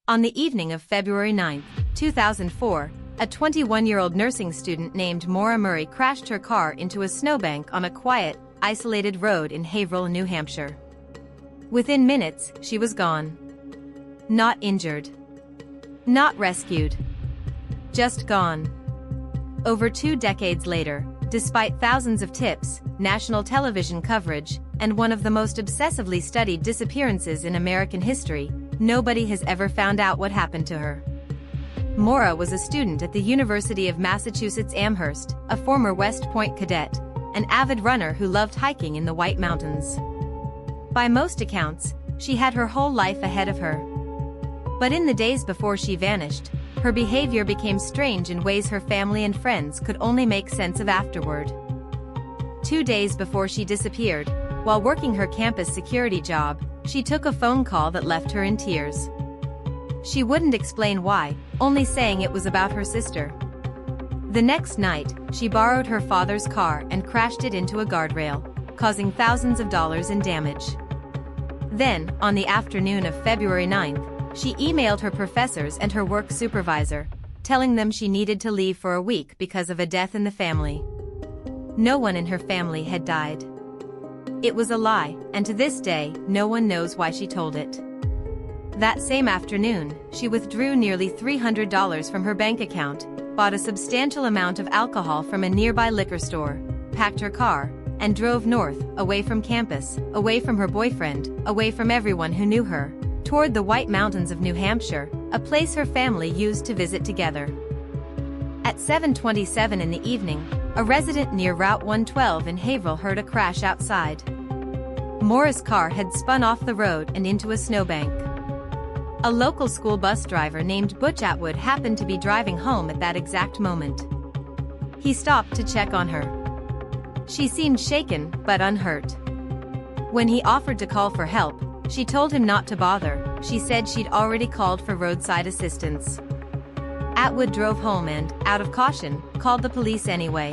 On the evening of February 9, 2004, a 21-year-old nursing student named Maura Murray crashed her car into a snowbank on a quiet, isolated road in Haverhill, New Hampshire. Within minutes, she was gone. Not injured. Not rescued. Just gone. Over 2 decades later, despite thousands of tips, national television coverage, and one of the most obsessively studied disappearances in American history, nobody has ever found out what happened to her. Maura was a student at the University of Massachusetts Amherst, a former West Point cadet, an avid runner who loved hiking in the White Mountains. By most accounts, she had her whole life ahead of her. But in the days before she vanished, her behavior became strange in ways her family and friends could only make sense of afterward. 2 days before she disappeared, while working her campus security job, she took a phone call that left her in tears. She wouldn't explain why, only saying it was about her sister. The next night, she borrowed her father's car and crashed it into a guardrail, causing thousands of dollars in damage. Then, on the afternoon of February 9th, she emailed her professors and her work supervisor, telling them she needed to leave for a week because of a death in the family. No one in her family had died. It was a lie, and to this day, no one knows why she told it. That same afternoon, she withdrew nearly $300 from her bank account, bought a substantial amount of alcohol from a nearby liquor store, packed her car, and drove north, away from campus, away from her boyfriend, away from everyone who knew her, toward the White Mountains of New Hampshire, a place her family used to visit together. At 7:27 in the evening, a resident near Route 112 in Haverhill heard a crash outside. Maura's car had spun off the road and into a snowbank. A local school bus driver named Butch Atwood happened to be driving home at that exact moment. He stopped to check on her. She seemed shaken, but unhurt. When he offered to call for help, she told him not to bother. She said she'd already called for roadside assistance. Atwood drove home and, out of caution, called the police anyway.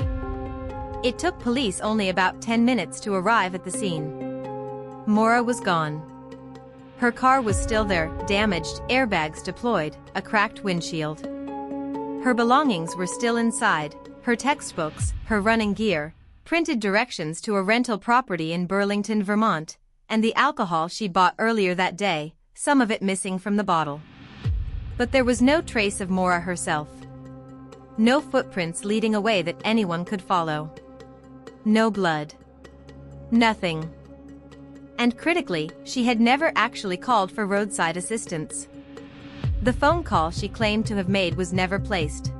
It took police only about 10 minutes to arrive at the scene. Maura was gone. Her car was still there, damaged, airbags deployed, a cracked windshield. Her belongings were still inside, her textbooks, her running gear, printed directions to a rental property in Burlington, Vermont, and the alcohol she bought earlier that day, some of it missing from the bottle. But there was no trace of Maura herself. No footprints leading a way that anyone could follow. No blood. Nothing. And critically, she had never actually called for roadside assistance. The phone call she claimed to have made was never placed.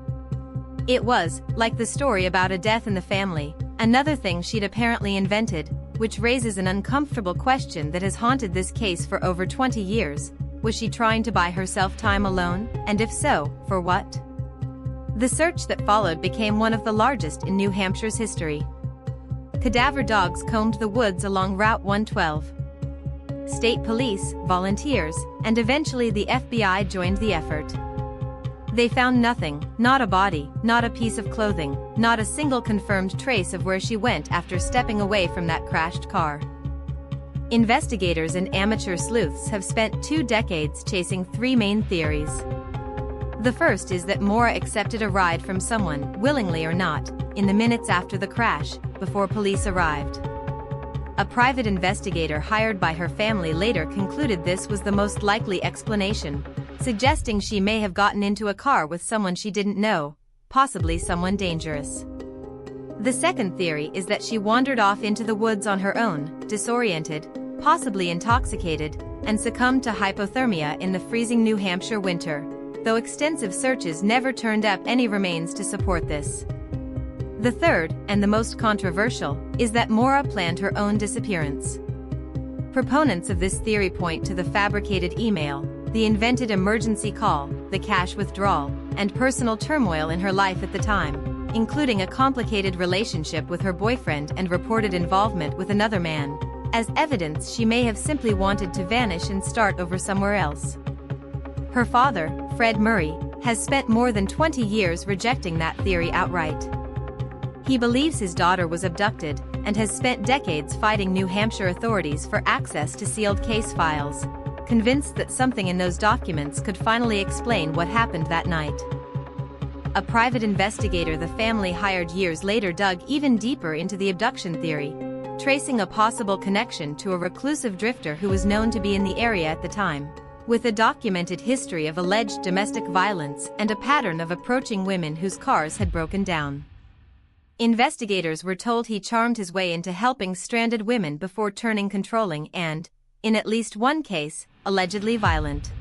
It was, like the story about a death in the family, another thing she'd apparently invented, which raises an uncomfortable question that has haunted this case for over 20 years. Was she trying to buy herself time alone, and if so, for what? The search that followed became one of the largest in New Hampshire's history. Cadaver dogs combed the woods along Route 112. State police, volunteers, and eventually the FBI joined the effort. They found nothing, not a body, not a piece of clothing, not a single confirmed trace of where she went after stepping away from that crashed car. Investigators and amateur sleuths have spent 2 decades chasing 3 main theories. The first is that Maura accepted a ride from someone, willingly or not, in the minutes after the crash, before police arrived. A private investigator hired by her family later concluded this was the most likely explanation, suggesting she may have gotten into a car with someone she didn't know, possibly someone dangerous. The second theory is that she wandered off into the woods on her own, disoriented, possibly intoxicated, and succumbed to hypothermia in the freezing New Hampshire winter, though extensive searches never turned up any remains to support this. The third, and the most controversial, is that Maura planned her own disappearance. Proponents of this theory point to the fabricated email, the invented emergency call, the cash withdrawal, and personal turmoil in her life at the time, including a complicated relationship with her boyfriend and reported involvement with another man, as evidence she may have simply wanted to vanish and start over somewhere else. Her father, Fred Murray, has spent more than 20 years rejecting that theory outright. He believes his daughter was abducted, and has spent decades fighting New Hampshire authorities for access to sealed case files. convinced that something in those documents could finally explain what happened that night. A private investigator the family hired years later dug even deeper into the abduction theory, tracing a possible connection to a reclusive drifter who was known to be in the area at the time, with a documented history of alleged domestic violence and a pattern of approaching women whose cars had broken down. Investigators were told he charmed his way into helping stranded women before turning controlling and, in at least one case, allegedly violent.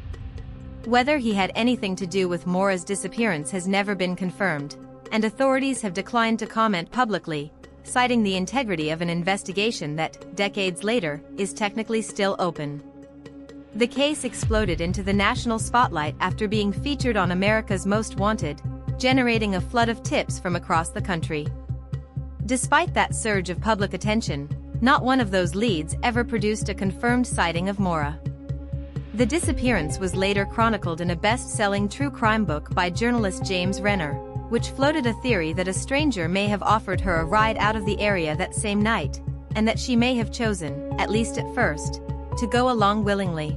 Whether he had anything to do with Maura's disappearance has never been confirmed, and authorities have declined to comment publicly, citing the integrity of an investigation that, decades later, is technically still open. The case exploded into the national spotlight after being featured on America's Most Wanted, generating a flood of tips from across the country. Despite that surge of public attention, not one of those leads ever produced a confirmed sighting of Maura. The disappearance was later chronicled in a best-selling true crime book by journalist James Renner, which floated a theory that a stranger may have offered her a ride out of the area that same night, and that she may have chosen, at least at first, to go along willingly.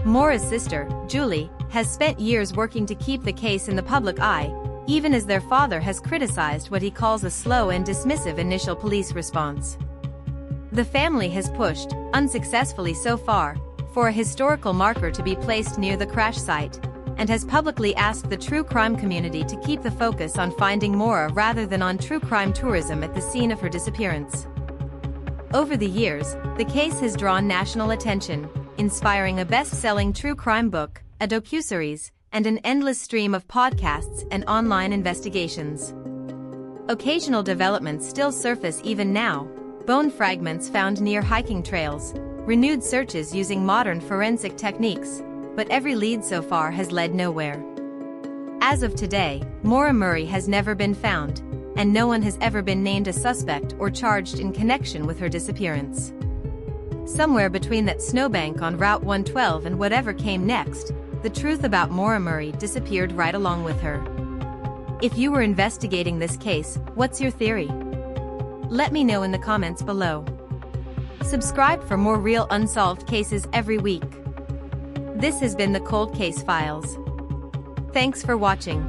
Maura's sister, Julie, has spent years working to keep the case in the public eye, even as their father has criticized what he calls a slow and dismissive initial police response. The family has pushed, unsuccessfully so far, for a historical marker to be placed near the crash site, and has publicly asked the true crime community to keep the focus on finding Maura rather than on true crime tourism at the scene of her disappearance. Over the years, the case has drawn national attention, inspiring a best-selling true crime book, a docuseries, and an endless stream of podcasts and online investigations. Occasional developments still surface even now: bone fragments found near hiking trails, renewed searches using modern forensic techniques, but every lead so far has led nowhere. As of today, Maura Murray has never been found, and no one has ever been named a suspect or charged in connection with her disappearance. Somewhere between that snowbank on Route 112 and whatever came next, the truth about Maura Murray disappeared right along with her. If you were investigating this case, what's your theory? Let me know in the comments below. Subscribe for more real unsolved cases every week. This has been the Cold Case Files. Thanks for watching.